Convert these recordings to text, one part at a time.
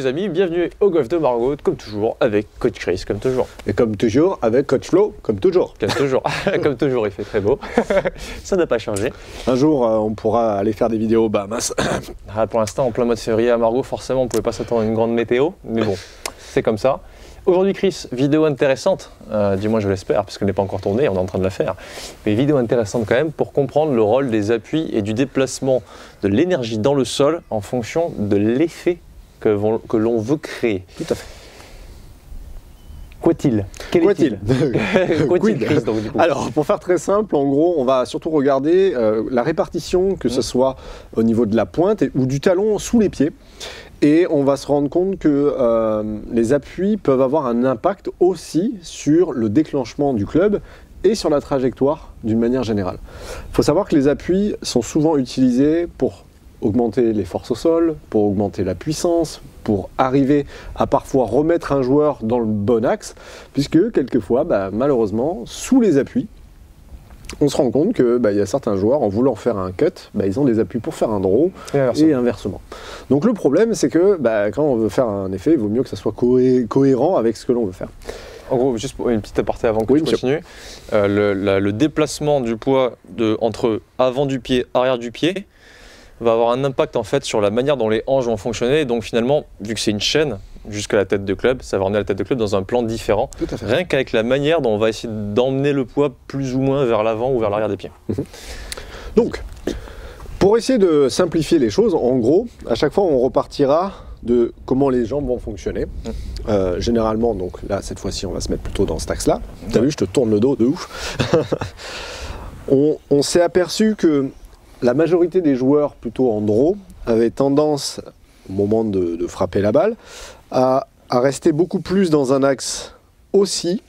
les amis, bienvenue au golf de Margot, comme toujours, avec Coach Chris, comme toujours. Et comme toujours, avec Coach Flo, comme toujours. Comme toujours, comme toujours, il fait très beau. Ça n'a pas changé. Un jour, on pourra aller faire des vidéos Bahamas. Pour l'instant, en plein mois de février à Margot, forcément, on ne pouvait pas s'attendre à une grande météo, mais bon, c'est comme ça. Aujourd'hui, Chris, vidéo intéressante, du moins je l'espère, parce qu'elle n'est pas encore tournée, on est en train de la faire. Mais vidéo intéressante quand même pour comprendre le rôle des appuis et du déplacement de l'énergie dans le sol en fonction de l'effet que l'on veut créer. Tout à fait. Qu'est-il? Quel est-il? Qu'est-il, Chris, donc, du coup. Alors, pour faire très simple, en gros, on va surtout regarder la répartition, que ce soit au niveau de la pointe ou du talon sous les pieds. Et on va se rendre compte que les appuis peuvent avoir un impact aussi sur le déclenchement du club et sur la trajectoire d'une manière générale. Il faut savoir que les appuis sont souvent utilisés pour augmenter les forces au sol, pour augmenter la puissance, pour arriver à parfois remettre un joueur dans le bon axe, puisque quelquefois, malheureusement, sous les appuis, on se rend compte qu'il y a certains joueurs, en voulant faire un cut, ils ont des appuis pour faire un draw et inversement. Donc le problème, c'est que quand on veut faire un effet, il vaut mieux que ça soit cohérent avec ce que l'on veut faire. En gros, juste pour une petite aparté avant que tu continues, le déplacement du poids entre avant du pied, arrière du pied, va avoir un impact en fait sur la manière dont les hanches vont fonctionner. Et donc finalement, vu que c'est une chaîne jusqu'à la tête de club, ça va emmener la tête de club dans un plan différent. Tout à fait. Rien qu'avec la manière dont on va essayer d'emmener le poids plus ou moins vers l'avant ou vers l'arrière des pieds. Donc, pour essayer de simplifier les choses, en gros, à chaque fois on repartira de comment les jambes vont fonctionner. Généralement, donc là, cette fois-ci, on va se mettre plutôt dans cet axe-là. T'as vu, je te tourne le dos de ouf. on s'est aperçu que la majorité des joueurs plutôt en draw avaient tendance, au moment de frapper la balle, à rester beaucoup plus dans un axe aussi,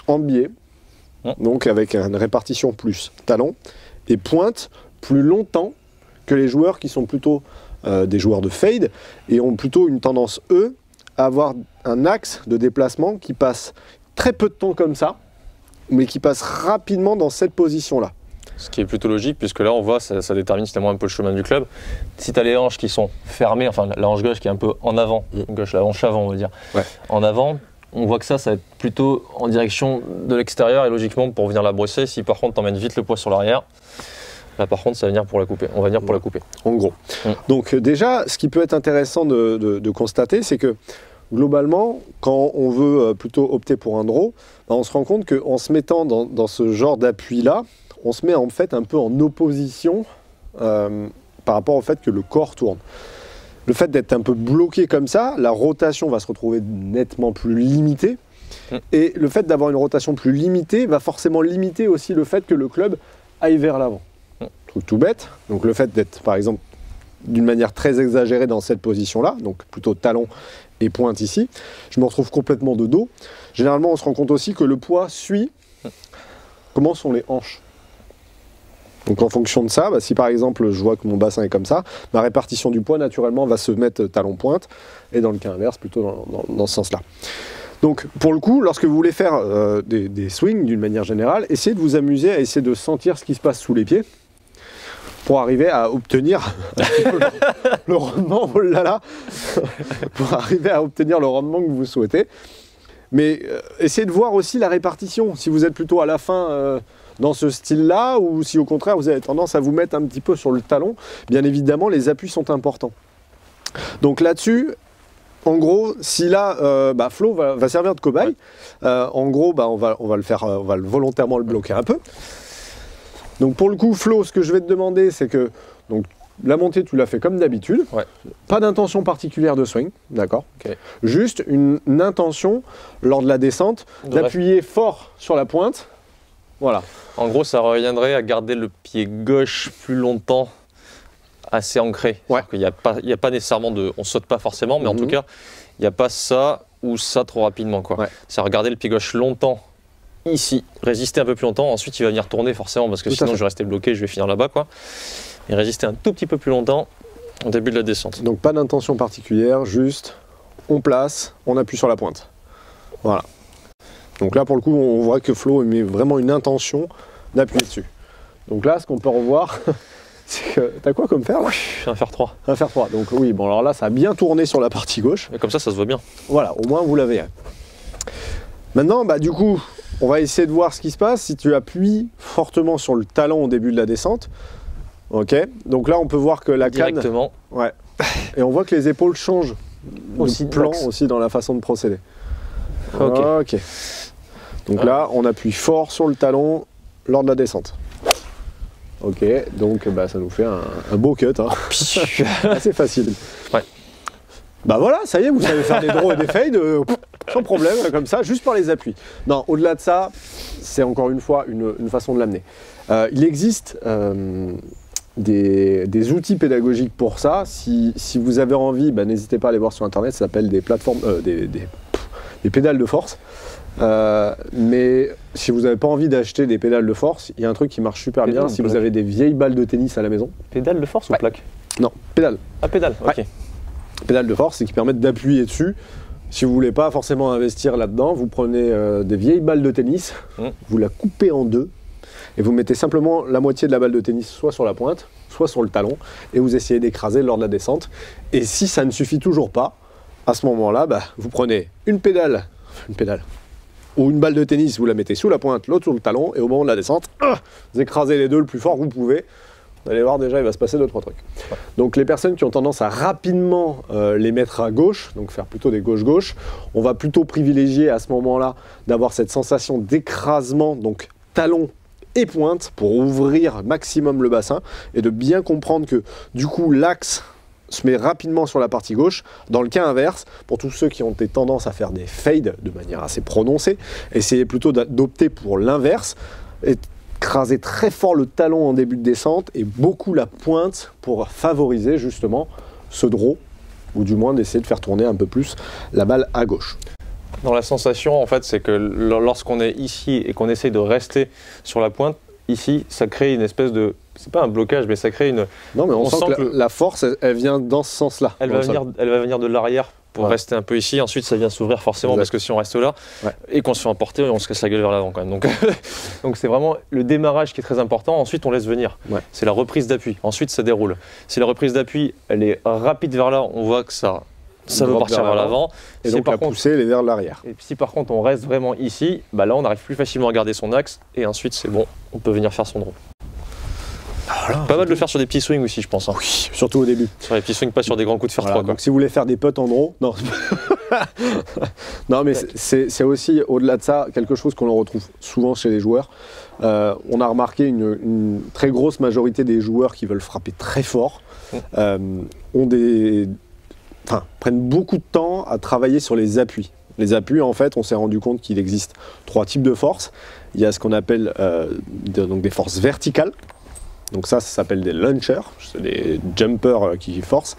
en biais, donc avec une répartition plus talon, et pointe plus longtemps que les joueurs qui sont plutôt des joueurs de fade, et ont plutôt une tendance, eux, à avoir un axe de déplacement qui passe très peu de temps comme ça, mais qui passe rapidement dans cette position-là. Ce qui est plutôt logique, puisque là, on voit, ça détermine finalement un peu le chemin du club. Si tu as les hanches qui sont fermées, enfin la hanche gauche qui est un peu en avant, gauche, la hanche avant, on va dire, en avant, on voit que ça va être plutôt en direction de l'extérieur, et logiquement, pour venir la brosser, si par contre, tu emmènes vite le poids sur l'arrière, là par contre, ça va venir pour la couper. On va venir pour la couper. En gros. Donc déjà, ce qui peut être intéressant de constater, c'est que globalement, quand on veut plutôt opter pour un draw, on se rend compte qu'en se mettant dans ce genre d'appui-là, on se met en fait un peu en opposition par rapport au fait que le corps tourne. Le fait d'être un peu bloqué comme ça, la rotation va se retrouver nettement plus limitée. Et le fait d'avoir une rotation plus limitée va forcément limiter aussi le fait que le club aille vers l'avant. Truc tout bête. Donc le fait d'être par exemple d'une manière très exagérée dans cette position-là, donc plutôt talon et pointe ici, je me retrouve complètement de dos. Généralement, on se rend compte aussi que le poids suit comment sont les hanches. Donc en fonction de ça, si par exemple je vois que mon bassin est comme ça, ma répartition du poids naturellement va se mettre talon-pointe, et dans le cas inverse, plutôt dans ce sens-là. Donc pour le coup, lorsque vous voulez faire des swings d'une manière générale, essayez de vous amuser à essayer de sentir ce qui se passe sous les pieds, pour arriver à obtenir le rendement, oh là là, pour arriver à obtenir le rendement que vous souhaitez. Mais essayez de voir aussi la répartition, si vous êtes plutôt à la fin dans ce style-là, ou si au contraire vous avez tendance à vous mettre un petit peu sur le talon. Bien évidemment, les appuis sont importants. Donc là-dessus, en gros, si là, Flo va servir de cobaye, en gros, on va le faire, on va volontairement le bloquer un peu. Donc pour le coup, Flo, ce que je vais te demander, c'est que donc, la montée, tu l'as fait comme d'habitude. Pas d'intention particulière de swing, d'accord. Juste une intention, lors de la descente, d'appuyer fort sur la pointe. Voilà. En gros, ça reviendrait à garder le pied gauche plus longtemps assez ancré. Il n'y a pas nécessairement de... On ne saute pas forcément, mais en tout cas, il n'y a pas ça ou ça trop rapidement. C'est regarder le pied gauche longtemps ici, résister un peu plus longtemps, ensuite il va venir tourner forcément, parce que sinon je vais rester bloqué, je vais finir là-bas. Et résister un tout petit peu plus longtemps au début de la descente. Donc pas d'intention particulière, juste on place, on appuie sur la pointe. Voilà. Donc là pour le coup on voit que Flo met vraiment une intention d'appuyer dessus. Donc là ce qu'on peut revoir T'as quoi comme fer là? Un fer 3. Un fer 3. Donc oui, bon alors là, ça a bien tourné sur la partie gauche. Et comme ça se voit bien. Voilà, au moins vous l'avez. Maintenant, bah, du coup, on va essayer de voir ce qui se passe si tu appuies fortement sur le talon au début de la descente. Ok, donc là on peut voir que la canne... Directement. Ouais. Et on voit que les épaules changent aussi de plan aussi dans la façon de procéder. Ok. Ok. Donc là, on appuie fort sur le talon lors de la descente. Ok, donc bah, ça nous fait un beau cut. Hein. Assez facile. Ouais. Bah voilà, ça y est, vous savez faire des draws et des fades sans problème, comme ça, juste par les appuis. Non, au-delà de ça, c'est encore une fois une façon de l'amener. Il existe des outils pédagogiques pour ça. Si vous avez envie, bah, n'hésitez pas à aller voir sur internet, ça s'appelle des plateformes, des pédales de force. Mais si vous n'avez pas envie d'acheter des pédales de force, il y a un truc qui marche super bien si vous avez des vieilles balles de tennis à la maison. Pédale de force ou plaque? Non, pédale. Ah, pédale, ok. Ouais. Pédale de force, c'est qui permettent d'appuyer dessus. Si vous voulez pas forcément investir là-dedans, vous prenez des vieilles balles de tennis, vous la coupez en deux et vous mettez simplement la moitié de la balle de tennis soit sur la pointe, soit sur le talon et vous essayez d'écraser lors de la descente. Et si ça ne suffit toujours pas, à ce moment-là, bah, vous prenez une pédale ou une balle de tennis, vous la mettez sous la pointe, l'autre sur le talon et au moment de la descente, vous écrasez les deux le plus fort que vous pouvez. Vous allez voir déjà, il va se passer 2-3 trucs. Ouais. Donc les personnes qui ont tendance à rapidement les mettre à gauche, donc faire plutôt des gauche-gauche, on va plutôt privilégier à ce moment-là d'avoir cette sensation d'écrasement, donc talon et pointe, pour ouvrir maximum le bassin et de bien comprendre que du coup l'axe se met rapidement sur la partie gauche. Dans le cas inverse, pour tous ceux qui ont des tendances à faire des fades de manière assez prononcée, essayez plutôt d'opter pour l'inverse. Écraser très fort le talon en début de descente et beaucoup la pointe pour favoriser justement ce draw, ou du moins d'essayer de faire tourner un peu plus la balle à gauche. Dans la sensation, en fait, c'est que lorsqu'on est ici et qu'on essaye de rester sur la pointe, ici, ça crée une espèce de... C'est pas un blocage, mais ça crée une... Non, mais on sent que la force, elle vient dans ce sens-là. Elle va venir de l'arrière pour rester un peu ici. Ensuite, ça vient s'ouvrir forcément, parce que si on reste là et qu'on se fait emporter, on se casse la gueule vers l'avant quand même. Donc c'est vraiment le démarrage qui est très important. Ensuite, on laisse venir. Ouais. C'est la reprise d'appui. Ensuite, ça déroule. Si la reprise d'appui, elle est rapide vers là, on voit que ça veut partir vers l'avant. Et donc la poussée, elle est vers l'arrière. Et si par contre, on reste vraiment ici, bah là, on arrive plus facilement à garder son axe. Et ensuite, c'est bon, on peut venir faire son draw. Voilà, pas mal de le faire sur des petits swings aussi, je pense. Hein. Oui, surtout au début. Sur les petits swings, pas sur des grands coups de fer 3. Donc si vous voulez faire des putts en draw, non. Non, mais c'est aussi, au-delà de ça, quelque chose qu'on retrouve souvent chez les joueurs. On a remarqué une très grosse majorité des joueurs qui veulent frapper très fort prennent beaucoup de temps à travailler sur les appuis. Les appuis, en fait, on s'est rendu compte qu'il existe 3 types de forces. Il y a ce qu'on appelle donc des forces verticales. Donc ça s'appelle des launchers, c'est des jumpers qui forcent.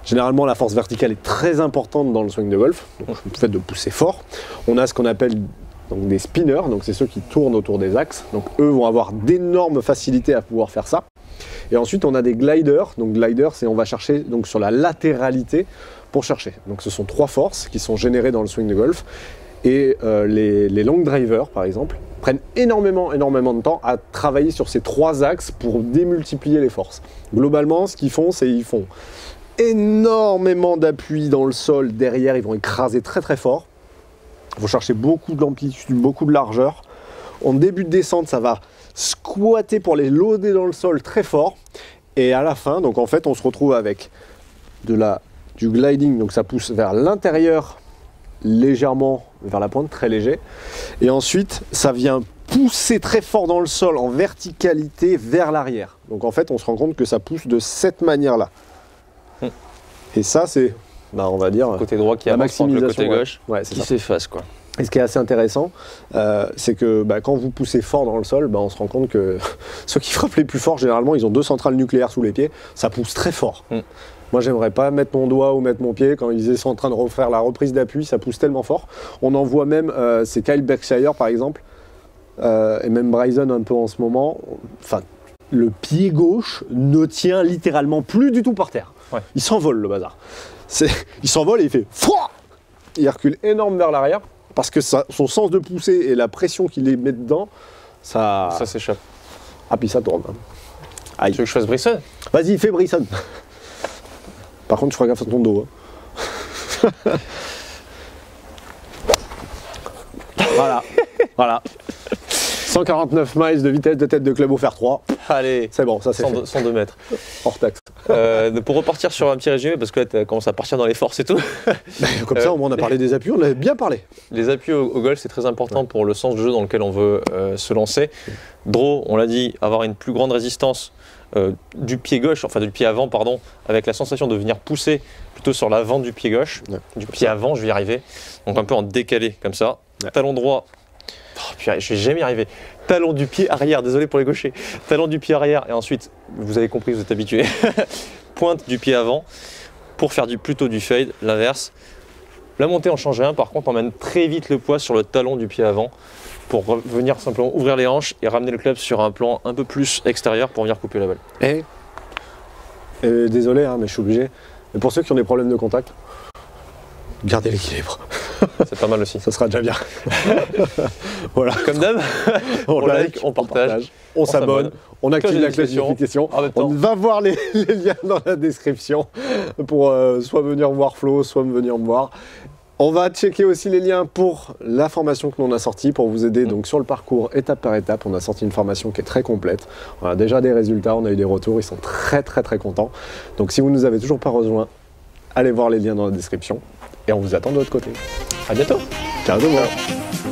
Généralement, la force verticale est très importante dans le swing de golf, donc le fait de pousser fort. On a ce qu'on appelle donc des spinners, donc c'est ceux qui tournent autour des axes. Donc eux vont avoir d'énormes facilités à pouvoir faire ça. Et ensuite, on a des gliders. Donc gliders, c'est on va chercher donc sur la latéralité pour chercher. Donc ce sont 3 forces qui sont générées dans le swing de golf. Et les long drivers, par exemple, prennent énormément de temps à travailler sur ces 3 axes pour démultiplier les forces. Globalement, ce qu'ils font, c'est qu'ils font énormément d'appui dans le sol. Derrière, ils vont écraser très très fort. Ils vont chercher beaucoup d'amplitude, beaucoup de largeur. En début de descente, ça va squatter pour les loader dans le sol très fort. Et à la fin, donc en fait, on se retrouve avec du gliding, donc ça pousse vers l'intérieur, légèrement vers la pointe, très léger. Et ensuite, ça vient pousser très fort dans le sol en verticalité vers l'arrière. Donc en fait, on se rend compte que ça pousse de cette manière-là. Et ça, c'est, on va dire, le côté droit qui avance, le côté gauche qui s'efface, quoi. Et ce qui est assez intéressant, c'est que quand vous poussez fort dans le sol, on se rend compte que ceux qui frappent les plus fort, généralement, ils ont 2 centrales nucléaires sous les pieds. Ça pousse très fort. Moi, j'aimerais pas mettre mon doigt ou mettre mon pied quand ils sont en train de refaire la reprise d'appui, ça pousse tellement fort. On en voit même, c'est Kyle Berkshire par exemple, et même Bryson un peu en ce moment. Enfin, le pied gauche ne tient littéralement plus du tout par terre. Ouais. Il s'envole le bazar. Il s'envole et il fait fouah. Il recule énorme vers l'arrière parce que son sens de poussée et la pression qu'il met dedans, ça s'échappe. Ah, puis ça tourne. Aïe. Tu veux que je fasse Brisson? Vas-y, fais Brisson. Par contre, tu feras gaffe à ton dos. Hein. Voilà. Voilà. 149 miles de vitesse de tête de club offert 3. Allez, C'est bon, ça c'est 102 mètres. hors taxe. Pour repartir sur un petit résumé, parce que là, tu commences à partir dans les forces et tout. Comme ça, au moins, on a parlé des appuis, on avait bien parlé. Les appuis au golf, c'est très important pour le sens de jeu dans lequel on veut se lancer. Draw, on l'a dit, avoir une plus grande résistance du pied gauche, enfin du pied avant, pardon, avec la sensation de venir pousser plutôt sur l'avant du pied gauche, du pied avant, je vais y arriver. Donc un peu en décalé, comme ça. Talon droit. Oh, purée, je vais jamais y arriver. Talon du pied arrière, désolé pour les gauchers. Talon du pied arrière et ensuite, vous avez compris, vous êtes habitué. Pointe du pied avant pour faire plutôt du fade, l'inverse. La montée en change rien, par contre, on emmène très vite le poids sur le talon du pied avant pour venir simplement ouvrir les hanches et ramener le club sur un plan un peu plus extérieur pour venir couper la balle. Désolé, hein, mais je suis obligé. Et pour ceux qui ont des problèmes de contact, gardez l'équilibre. C'est pas mal aussi. Ça sera déjà bien. Voilà. Comme d'hab, on like, on partage, on s'abonne, on active la cloche de notification. On va voir les liens dans la description pour soit venir voir Flo, soit venir me voir. On va checker aussi les liens pour la formation que l'on a sortie pour vous aider donc sur le parcours étape par étape. On a sorti une formation qui est très complète. On a déjà des résultats, on a eu des retours, ils sont très contents. Donc si vous ne nous avez toujours pas rejoints, allez voir les liens dans la description et on vous attend de l'autre côté. À bientôt. Ciao tout le monde.